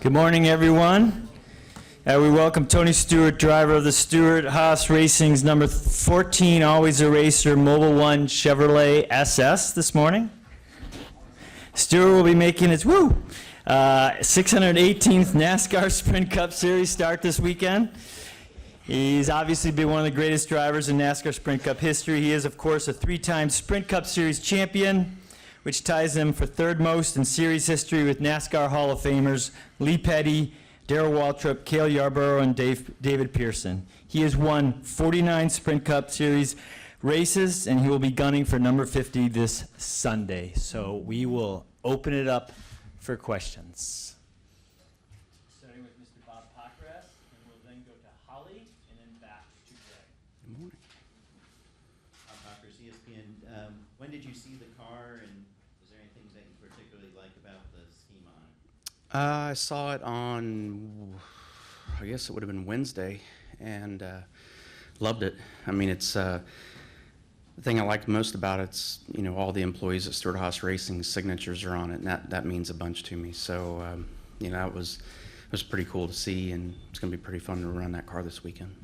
Good morning, everyone. We welcome Tony Stewart, driver of the Stewart Haas Racing's number 14 Always a Racer Mobile One Chevrolet SS this morning. Stewart will be making its 618th NASCAR Sprint Cup Series start this weekend. He's obviously been one of the greatest drivers in NASCAR Sprint Cup history. He is, of course, a three-time Sprint Cup Series champion, which ties him for third most in series history with NASCAR Hall of Famers Lee Petty, Darrell Waltrip, Cale Yarborough, and David Pearson. He has won 49 Sprint Cup Series races, and he will be gunning for number 50 this Sunday. So we will open it up for questions. Starting with Mr. Bob Pockras, and we'll then go to Holly, and then back to Greg. Good morning. Bob Pockras, ESPN. When did you see the car, and was there anything that you particularly like about the scheme on it? I saw it on, I guess it would have been Wednesday, and loved it. I mean, it's the thing I liked most about it's all the employees at Stewart Haas Racing's signatures are on it, and that means a bunch to me. So it was pretty cool to see, and it's going to be pretty fun to run that car this weekend.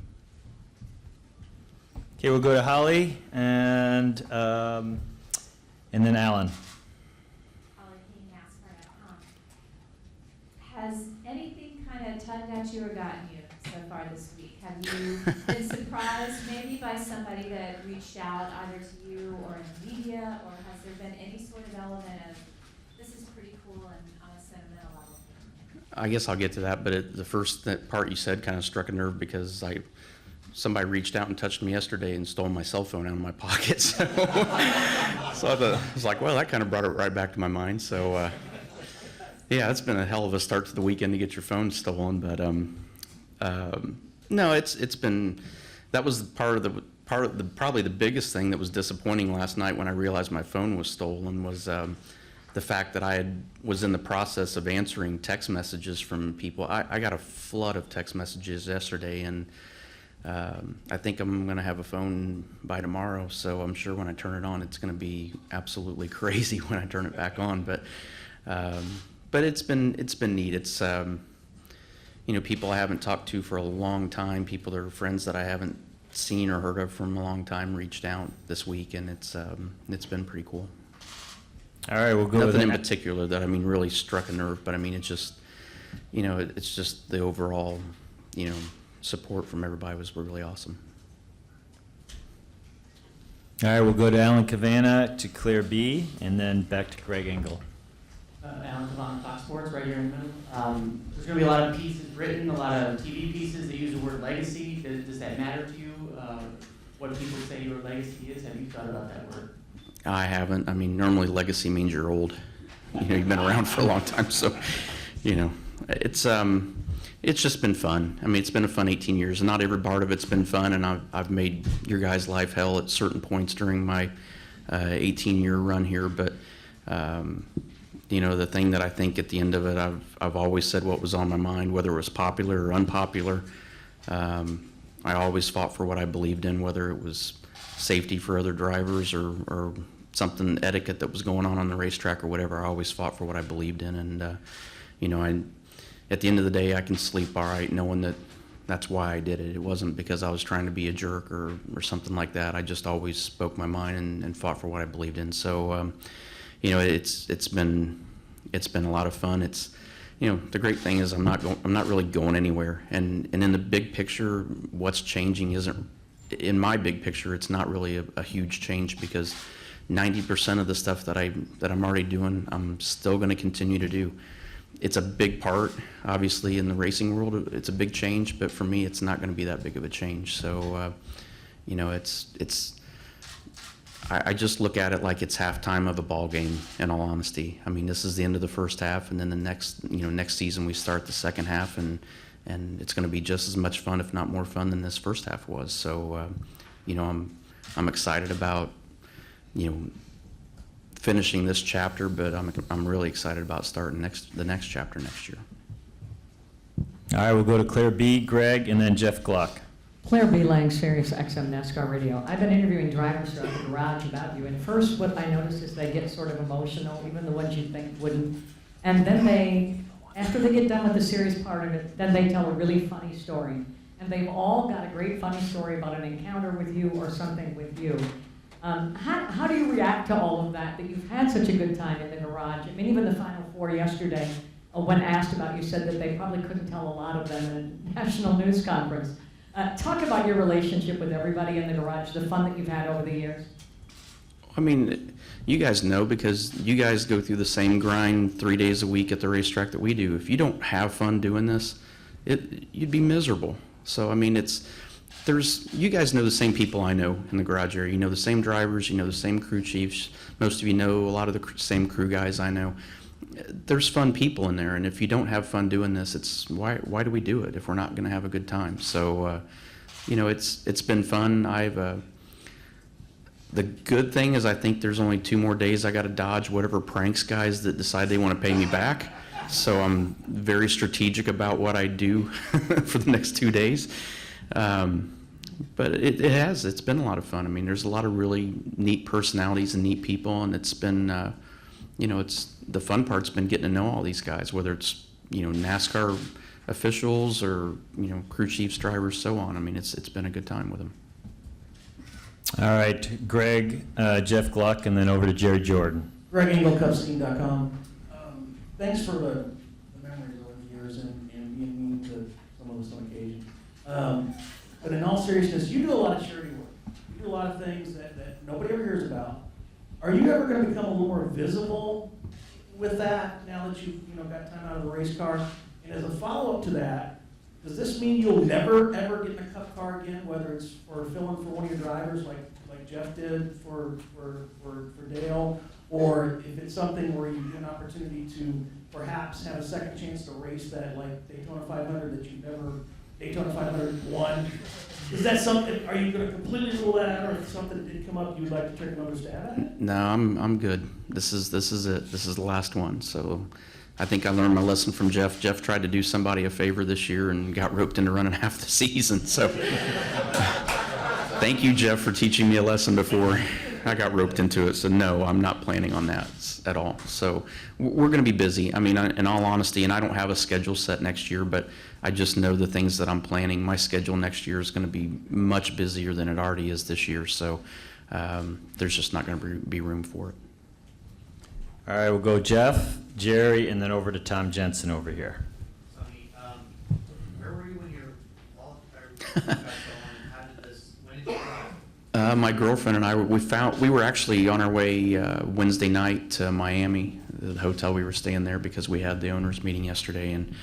Okay, we'll go to Holly and then Alan. Has anything kind of tugged at you or gotten you so far this week? Have you been surprised maybe by somebody that reached out either to you or in the media, or has there been any sort of element of this is pretty cool and on a sentimental level? I guess I'll get to that, but the first part you said kind of struck a nerve because somebody reached out and touched me yesterday and stole my cell phone out of my pocket. So, I was like, well, that kind of brought it right back to my mind. So. Yeah, it's been a hell of a start to the weekend to get your phone stolen, but no, it's been, that was probably the biggest thing that was disappointing last night when I realized my phone was stolen was the fact that was in the process of answering text messages from people. I got a flood of text messages yesterday, and I think I'm going to have a phone by tomorrow, so I'm sure when I turn it on, it's going to be absolutely crazy when I turn it back on, but it's been neat. It's people I haven't talked to for a long time, people that are friends that I haven't seen or heard of from a long time reached out this week, and it's been pretty cool. All right, we'll go Nothing with in particular that really struck a nerve, but it's just it's just the overall support from everybody was really awesome. All right, we'll go to Alan Cavanna, to Claire B, and then back to Greg Engel. Alan Cavanna, Fox Sports, right here in the middle. There's going to be a lot of pieces written, a lot of TV pieces that use the word legacy. Does that matter to you? What people say your legacy is? Have you thought about that word? I haven't. Normally legacy means you're old. You've been around for a long time, so it's just been fun. It's been a fun 18 years, and not every part of it's been fun. And I've made your guys' life hell at certain points during my 18-year run here, but. The thing that I think at the end of it, I've always said what was on my mind, whether it was popular or unpopular. I always fought for what I believed in, whether it was safety for other drivers or something etiquette that was going on the racetrack or whatever. I always fought for what I believed in, and at the end of the day, I can sleep all right knowing that that's why I did it. It wasn't because I was trying to be a jerk or something like that. I just always spoke my mind and fought for what I believed in. So. It's been a lot of fun. It's the great thing is I'm not really going anywhere. And in the big picture, what's changing isn't in my big picture. It's not really a huge change because 90% of the stuff that I'm already doing, I'm still going to continue to do. It's a big part, obviously, in the racing world. It's a big change, but for me, it's not going to be that big of a change. So, I just look at it like it's halftime of a ball game, in all honesty. This is the end of the first half, and then the next season we start the second half, and it's going to be just as much fun, if not more fun, than this first half was. So, I'm excited about, finishing this chapter, but I'm really excited about starting the next chapter next year. All right, we'll go to Claire B, Greg, and then Jeff Gluck. Claire B. Lang, Sirius XM NASCAR Radio. I've been interviewing drivers throughout the garage about you, and first what I noticed is they get sort of emotional, even the ones you think wouldn't, and then they After they get done with the serious part of it, then they tell a really funny story. And they've all got a great funny story about an encounter with you or something with you. How do you react to all of that you've had such a good time in the garage? I mean, even the Final Four yesterday, when asked about, you said that they probably couldn't tell a lot of them in a national news conference. Talk about your relationship with everybody in the garage, the fun that you've had over the years. I mean, you guys know because you guys go through the same grind 3 days a week at the racetrack that we do. If you don't have fun doing this, you'd be miserable. So, I mean, you guys know the same people I know in the garage area. You know the same drivers, you know the same crew chiefs. Most of you know a lot of the same crew guys I know. There's fun people in there, and if you don't have fun doing this, it's why do we do it if we're not going to have a good time? So, you know, it's been fun. The good thing is I think there's only 2 more days I got to dodge whatever pranks guys that decide they want to pay me back. So I'm very strategic about what I do for the next 2 days. But it's been a lot of fun. I mean, there's a lot of really neat personalities and neat people, and it's been, you know, the fun part's been getting to know all these guys, whether it's, you know, NASCAR officials or, you know, crew chiefs, drivers, so on. I mean, it's been a good time with them. All right, Greg, Jeff Gluck, and then over to Jerry Jordan. GregEngleCupSteam.com. Thanks for the memories over the years and being mean to some of us on occasion. But in all seriousness, you do a lot of charity work. You do a lot of things that nobody ever hears about. Are you ever going to become a little more visible with that now that you've got time out of the race car? And as a follow-up to that, does this mean you'll never ever get in a cup car again, whether it's for filling for one of your drivers like Jeff did for Dale, or if it's something where you get an opportunity to perhaps have a second chance to race that like Daytona 500 that you've never Daytona 500 won? Is that something? Are you going to completely rule that out, or if something did come up, you'd like to take another stab at it? No, I'm good. This is it. This is the last one. So I think I learned my lesson from Jeff. Jeff tried to do somebody a favor this year and got roped into running half the season. So thank you, Jeff, for teaching me a lesson before I got roped into it. So no, I'm not planning on that at all. So we're going to be busy. I mean, in all honesty, and I don't have a schedule set next year, but I just know the things that I'm planning. My schedule next year is going to be much busier than it already is this year. So there's just not going to be room for it. All right, we'll go Jeff, Jerry, and then over to Tom Jensen over here. Sonny, where were you when your got going? When did you arrive? My girlfriend and I, we were actually on our way Wednesday night to Miami, the hotel we were staying there because we had the owners meeting yesterday, and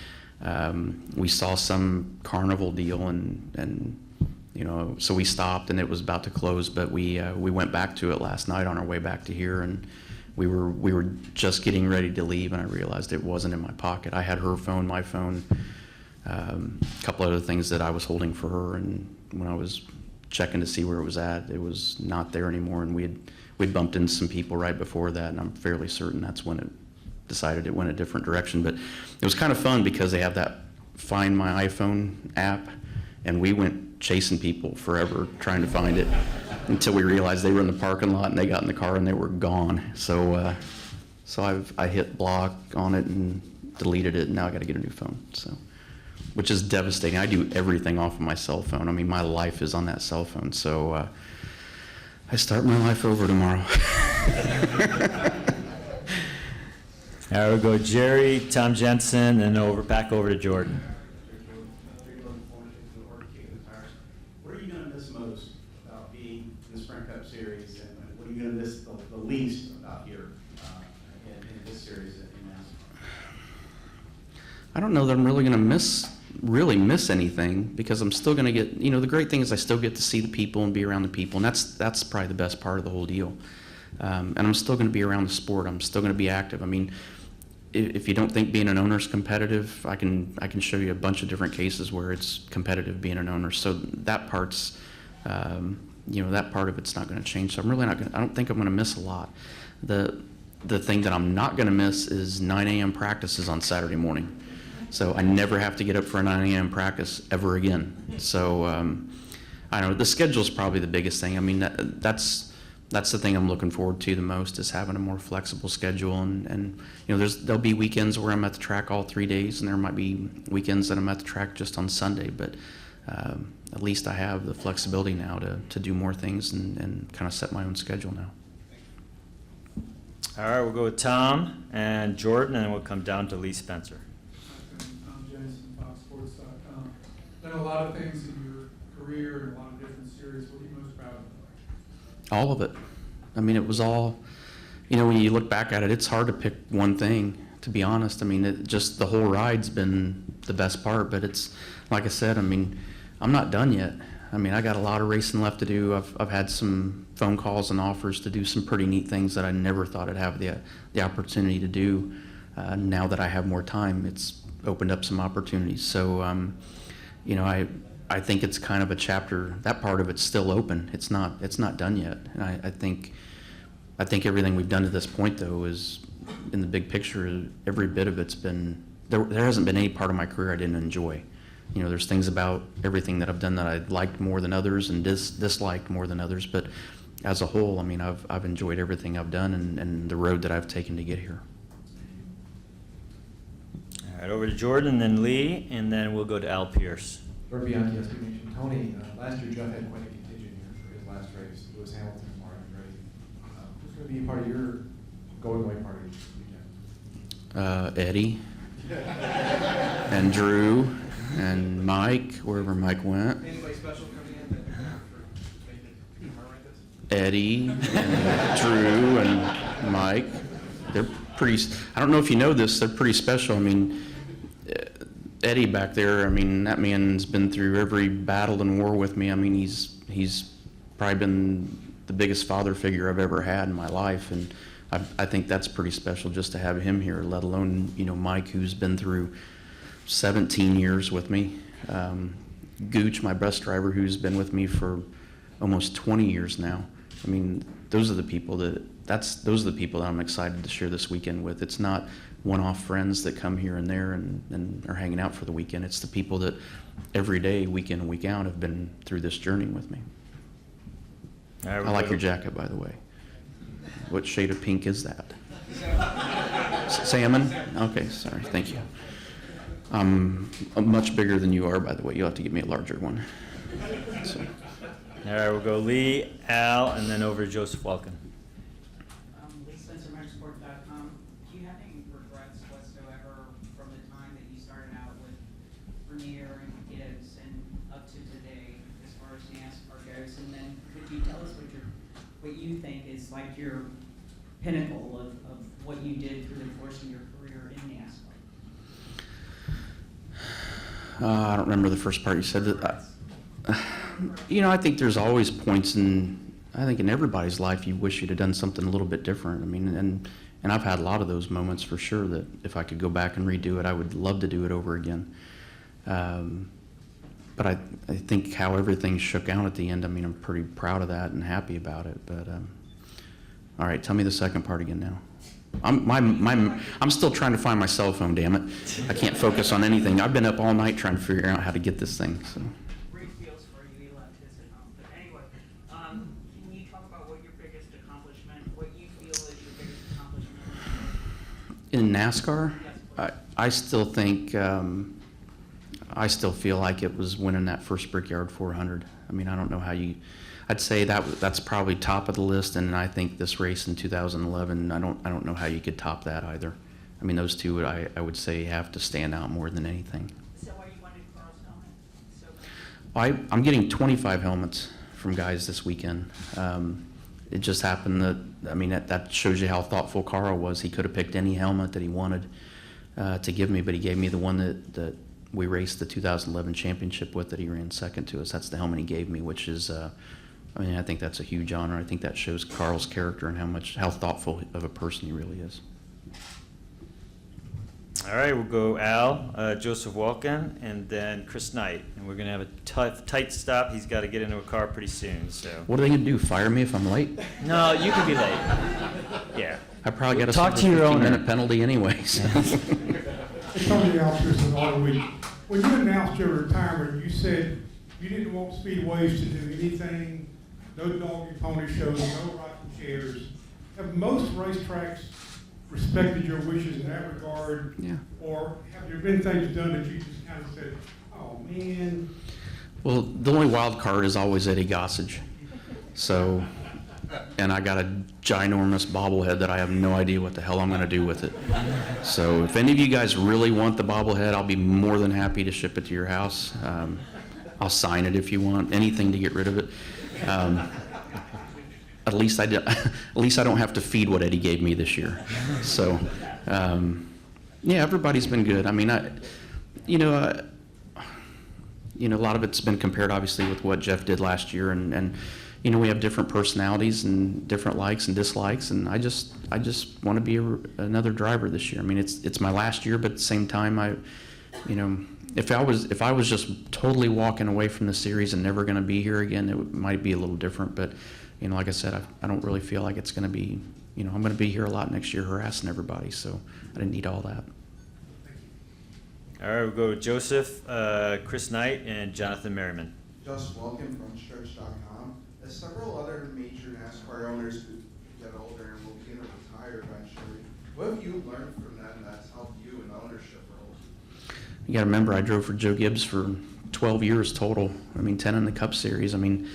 we saw some carnival deal, and you know, so we stopped and it was about to close, but we went back to it last night on our way back to here, and we were just getting ready to leave, and I realized it wasn't in my pocket. I had her phone, my phone, a couple other things that I was holding for her, and when I was checking to see where it was at, it was not there anymore, and we'd bumped into some people right before that, and I'm fairly certain that's when it decided it went a different direction. But it was kind of fun because they have that Find My iPhone app, and we went chasing people forever trying to find it until we realized they were in the parking lot and they got in the car and they were gone. So I hit block on it and deleted it, and now I got to get a new phone. So, which is devastating. I do everything off of my cell phone. I mean, my life is on that cell phone. So I start my life over tomorrow. All right, we'll go Jerry, Tom Jensen, and back over to Jordan. What are you going to miss most about being in the Sprint Cup Series, and what are you going to miss the least about here in this series in NASCAR? I don't know that I'm really going to really miss anything, because I'm still going to get, the great thing is I still get to see the people and be around the people, and that's probably the best part of the whole deal. And I'm still going to be around the sport. I'm still going to be active. I mean, if you don't think being an owner is competitive, I can show you a bunch of different cases where it's competitive being an owner. So that part's, that part of it's not going to change. So I'm really not going. I don't think I'm going to miss a lot. The thing that I'm not going to miss is 9 a.m. practices on Saturday morning. So I never have to get up for a 9 a.m. practice ever again. So I don't know. The schedule's probably the biggest thing. I mean, that's that's the thing I'm looking forward to the most, is having a more flexible schedule. And you know, there'll be weekends where I'm at the track all 3 days, and there might be weekends that I'm at the track just on Sunday. But at least I have the flexibility now to do more things and kind of set my own schedule now. All right, we'll go with Tom and Jordan, and then we'll come down to Lee Spencer. Tom Jensen, FoxSports.com. Done a lot of things in your career and a lot of different series. What are you most proud of? All of it. I mean, it was all, you know, when you look back at it, it's hard to pick one thing, to be honest. I mean, just the whole ride's been the best part, but it's, like I said, I mean, I'm not done yet. I mean, I got a lot of racing left to do. I've had some phone calls and offers to do some pretty neat things that I never thought I'd have the opportunity to do. Now that I have more time, it's opened up some opportunities. So, you know, I think it's kind of a chapter. That part of it's still open. It's not done yet. And I think everything we've done to this point, though, is, in the big picture, every bit of it's been. There hasn't been any part of my career I didn't enjoy. You know, there's things about everything that I've done that I liked more than others and disliked more than others. But as a whole, I mean, I've enjoyed everything I've done and the road that I've taken to get here. All right, over to Jordan, then Lee, and then we'll go to Al Pierce. Or beyond the SB Nation. Tony, last year Jeff had quite a contingent here for his last race. Lewis Hamilton and Martin Brady. Who's going to be a part of your going away party this weekend? Eddie and Drew and Mike, wherever Mike went. Anybody special coming in that for make it horrendous? Eddie and Drew and Mike. They're pretty, I don't know if you know this, they're pretty special. I mean, Eddie back there, I mean, that man's been through every battle and war with me. I mean, he's probably been the biggest father figure I've ever had in my life, and I think that's pretty special just to have him here, let alone, you know, Mike, who's been through 17 years with me. Gooch, my bus driver, who's been with me for almost 20 years now. I mean, those are the people that I'm excited to share this weekend with. It's not one-off friends that come here and there and are hanging out for the weekend. It's the people that every day, week in and week out, have been through this journey with me. All right, I like your jacket, by the way. What shade of pink is that? Salmon? Okay, sorry, thank you. I'm much bigger than you are, by the way. You'll have to give me a larger one. So. All right, we'll go Lee, Al, and then over to Joseph Welkin. Lee Spencer, Motorsport.com. Do you have any regrets whatsoever from the time that you started out with Vernier and Gibbs and up to today as far as NASCAR goes? And then could you tell us what you think is like your pinnacle of what you did through the course of your career in NASCAR? I don't remember the first part you said. You know, I think there's always points in everybody's life you wish you'd have done something a little bit different. I mean, and I've had a lot of those moments for sure that if I could go back and redo it, I would love to do it over again. But I think how everything shook out at the end, I mean, I'm pretty proud of that and happy about it. But all right, tell me the second part again now. I'm still trying to find my cell phone, damn it. I can't focus on anything. I've been up all night trying to figure out how to get this thing. So. Great feels for you, this at home. But anyway, can you talk about what your biggest accomplishment, what you feel is your biggest accomplishment? In NASCAR, Yes, please. I still feel like it was winning that first Brickyard 400. I mean, I don't know how I'd say that's probably top of the list, and I think this race in 2011, I don't know how you could top that either. I mean, those two I would say have to stand out more than anything. So why you wanted Carl's helmet? So I'm getting 25 helmets from guys this weekend. It just happened that, I mean, that shows you how thoughtful Carl was. He could have picked any helmet that he wanted to give me, but he gave me the one that we raced the 2011 championship with, that he ran second to us. That's the helmet he gave me, which is, I mean, I think that's a huge honor. I think that shows Carl's character and how thoughtful of a person he really is. All right, we'll go Al, Joseph Welkin, and then Chris Knight. And we're going to have a tight stop. He's got to get into a car pretty soon. So. What are they going to do, fire me if I'm late? No, you can be late. Yeah. I probably got a Talk to your owner. 15-minute penalty anyways. Hey, Tony, the officers of all week. When you announced your retirement, you said you didn't want speedways to do anything, no dog and pony shows, no rock chairs. Have most racetracks respected your wishes in that regard? Yeah. Or have there been things done that you just kind of said, oh, man? Well, the only wild card is always Eddie Gossage. So, and I got a ginormous bobblehead that I have no idea what the hell I'm going to do with it. So if any of you guys really want the bobblehead, I'll be more than happy to ship it to your house. I'll sign it if you want, anything to get rid of it. At least I don't have to feed what Eddie gave me this year. So, yeah, everybody's been good. I mean, a lot of it's been compared, obviously, with what Jeff did last year, and we have different personalities and different likes and dislikes, and I just want to be another driver this year. I mean, it's my last year, but at the same time, if I was just totally walking away from the series and never going to be here again, it might be a little different. But like I said, I don't really feel like it's going to be. I'm going to be here a lot next year harassing everybody, so I didn't need all that. All right, we'll go with Joseph, Chris Knight, and Jonathan Merriman. Just Welcome from Stretch.com. As several other major NASCAR owners who get older and will begin to retire eventually, what have you learned from them that's helped you in ownership roles? You got to remember, I drove for Joe Gibbs for 12 years total. I mean, 10 in the Cup Series. I mean,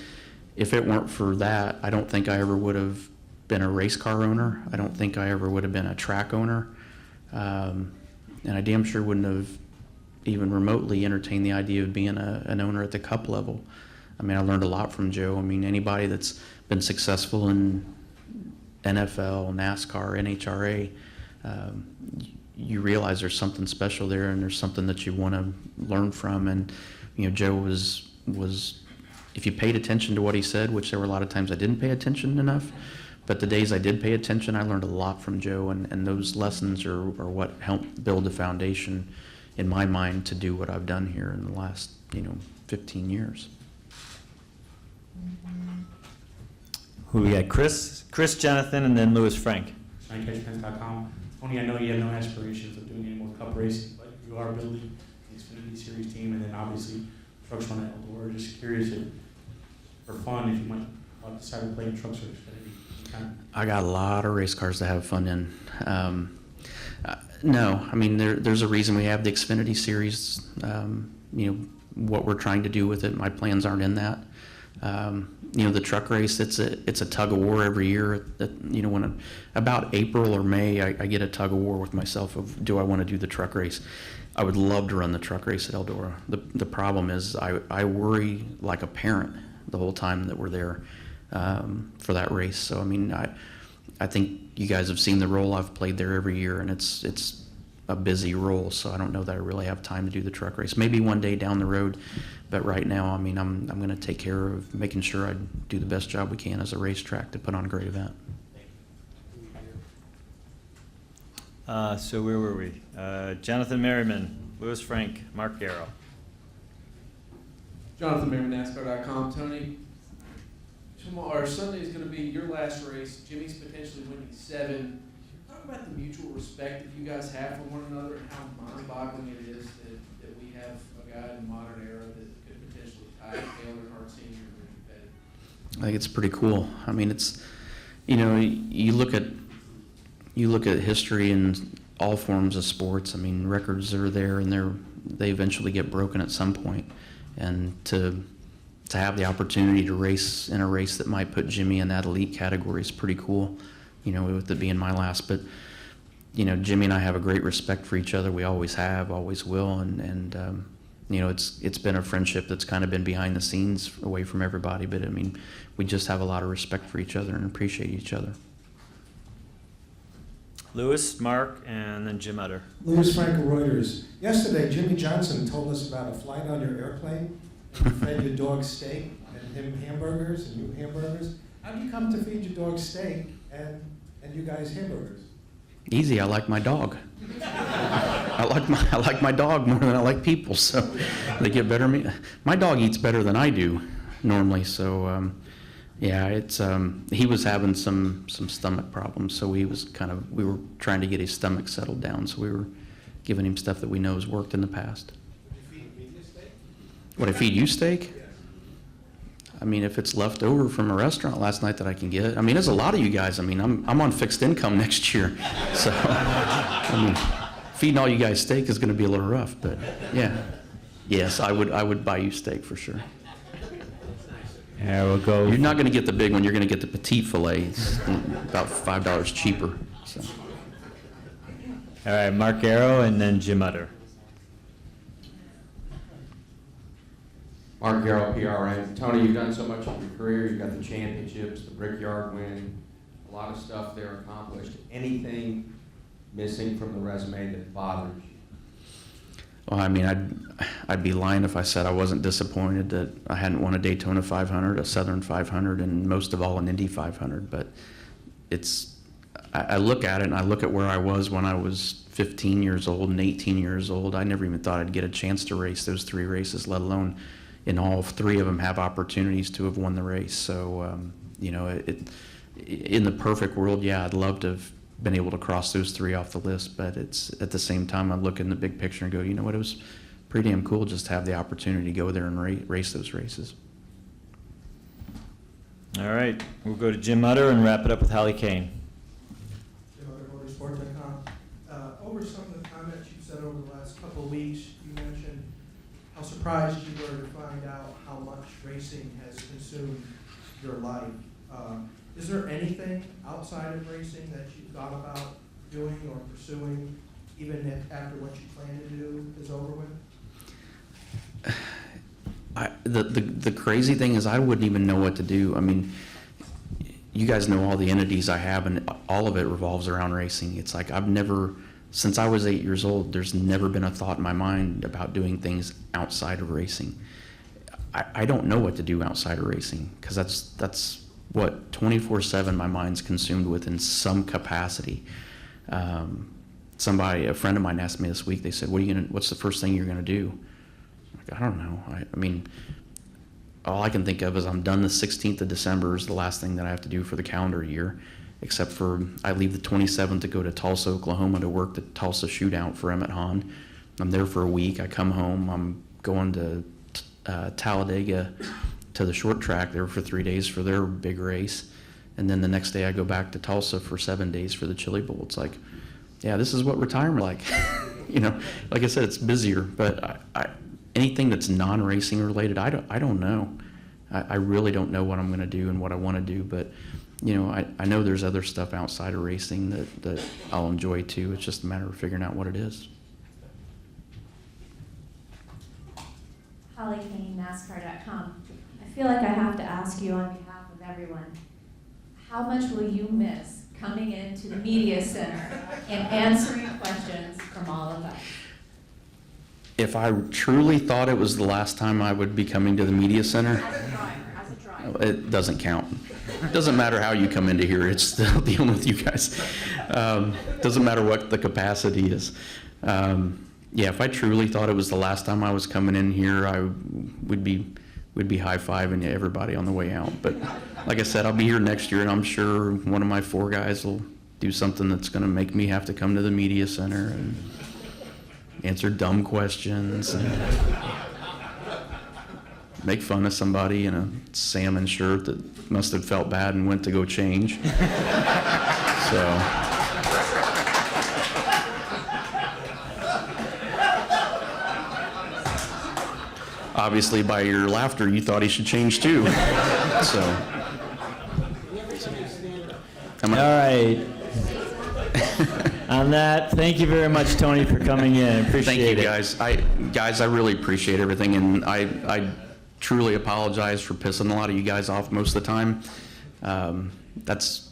if it weren't for that, I don't think I ever would have been a race car owner. I don't think I ever would have been a track owner. And I damn sure wouldn't have even remotely entertained the idea of being an owner at the Cup level. I mean, I learned a lot from Joe. I mean, anybody that's been successful in NFL, NASCAR, NHRA, you realize there's something special there, and there's something that you want to learn from. And Joe was if you paid attention to what he said, which there were a lot of times I didn't pay attention enough, but the days I did pay attention, I learned a lot from Joe, and those lessons are what helped build the foundation in my mind to do what I've done here in the last 15 years. Who we got? Chris, Jonathan, and then Lewis Frank. ShankCashFence.com. Tony, I know you have no aspirations of doing any more Cup racing, but you are building the Xfinity Series team, and then obviously trucks run at Eldora. Just curious if, for fun, if you might decide to play in trucks or Xfinity. I got a lot of race cars to have fun in. No, I mean there's a reason we have the Xfinity Series. What we're trying to do with it, my plans aren't in that. The truck race, it's a tug of war every year. When about April or May, I get a tug of war with myself of, do I want to do the truck race? I would love to run the truck race at Eldora. The problem is I worry like a parent the whole time that we're there for that race. So I mean, I think you guys have seen the role I've played there every year, and it's a busy role, so I don't know that I really have time to do the truck race. Maybe one day down the road, but right now, I mean, I'm going to take care of making sure I do the best job we can as a racetrack to put on a great event. So where were we? Jonathan Merriman, Lewis Frank, Mark Garrow. Jonathan Merriman, NASCAR.com. Tony, tomorrow, Sunday is going to be your last race. Jimmy's potentially winning 7. Talk about the mutual respect that you guys have for one another and how mind-boggling it is that we have a guy in the modern era that could potentially tie Taylor Earnhardt Sr. and Richard Petty. I think it's pretty cool. I mean, it's, you look at history in all forms of sports. I mean, records are there, and they eventually get broken at some point. And to have the opportunity to race in a race that might put Jimmy in that elite category is pretty cool, with it being my last. But, Jimmy and I have a great respect for each other. We always have, always will. And it's been a friendship that's kind of been behind the scenes away from everybody. But, I mean, we just have a lot of respect for each other and appreciate each other. Lewis, Mark, and then Jim Utter. Lewis Frank of Reuters. Yesterday, Jimmy Johnson told us about a flight on your airplane. And you fed your dog steak and him hamburgers and you hamburgers. How do you come to feed your dog steak and you guys hamburgers? Easy. I like my dog. I like my dog more than I like people, so they get better. My dog eats better than I do normally, so yeah, it's he was having some stomach problems, so we were trying to get his stomach settled down, so we were giving him stuff that we know has worked in the past. Would you feed me steak? Would I feed you steak? I mean, if it's left over from a restaurant last night that I can get, I mean, there's a lot of you guys. I mean, I'm on fixed income next year, so I mean, feeding all you guys steak is going to be a little rough. But yeah, yes, I would buy you steak for sure. Yeah, we'll go. You're not going to get the big one. You're going to get the petite fillet. It's about $5 cheaper. So. All right, Mark Arrow and then Jim Utter. Mark Garrell, PRN. Tony, you've done so much in your career. You've got the championships, the Brickyard win, a lot of stuff there accomplished. Anything missing from the resume that bothers you? Well, I mean, I'd be lying if I said I wasn't disappointed that I hadn't won a Daytona 500, a Southern 500, and most of all an Indy 500. But I look at it and I look at where I was when I was 15 years old and 18 years old. I never even thought I'd get a chance to race those 3 races, let alone in all 3 of them have opportunities to have won the race. So, you know, in the perfect world, yeah, I'd love to have been able to cross those 3 off the list, but it's at the same time I look in the big picture and go, you know what, it was pretty damn cool just to have the opportunity to go there and race those races. All right, we'll go to Jim Utter and wrap it up with Holly Kane. Jim Utter, motorsport.com. Over some of the comments you've said over the last couple of weeks, you mentioned how surprised you were to find out how much racing has consumed your life. Is there anything outside of racing that you thought about doing or pursuing, even if after what you plan to do is over with? The crazy thing is I wouldn't even know what to do. I mean, you guys know all the entities I have, and all of it revolves around racing. It's like I've never, since I was 8 years old, there's never been a thought in my mind about doing things outside of racing. I don't know what to do outside of racing, because that's what 24/7 my mind's consumed with in some capacity. A friend of mine asked me this week, they said, what's the first thing you're gonna do? I'm like, I don't know. I mean, all I can think of is I'm done the 16th of December is the last thing that I have to do for the calendar year, except for I leave the 27th to go to Tulsa, Oklahoma to work the Tulsa shootout for Emmett Hahn. I'm there for a week. I come home. I'm going to Talladega to the short track there for 3 days for their big race. And then the next day I go back to Tulsa for 7 days for the Chili Bowl. It's like, yeah, this is what retirement like. You know, like I said, it's busier, but anything that's non-racing related, I don't know. I really don't know what I'm going to do and what I want to do, but you know, I know there's other stuff outside of racing that I'll enjoy too. It's just a matter of figuring out what it is. Holly Kane, NASCAR.com. I feel like I have to ask you on behalf of everyone, how much will you miss coming into the media center and answering questions from all of us? If I truly thought it was the last time I would be coming to the media center, As a driver. it doesn't count. It doesn't matter how you come into here, it's still dealing with you guys. Doesn't matter what the capacity is. Yeah, if I truly thought it was the last time I was coming in here, we'd be high-fiving everybody on the way out. But like I said, I'll be here next year, and I'm sure one of my 4 guys will do something that's going to make me have to come to the media center and answer dumb questions and make fun of somebody in a salmon shirt that must have felt bad and went to go change. So. Obviously, by your laughter, you thought he should change too. So. All right. On that, thank you very much, Tony, for coming in. Appreciate it. Thank you, guys. I really appreciate everything, and I truly apologize for pissing a lot of you guys off most of the time. That's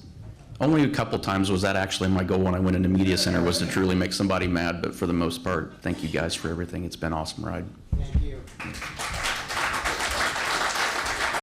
only a couple times was that actually my goal when I went into Media Center, was to truly make somebody mad, but for the most part, thank you guys for everything. It's been an awesome ride. Thank you.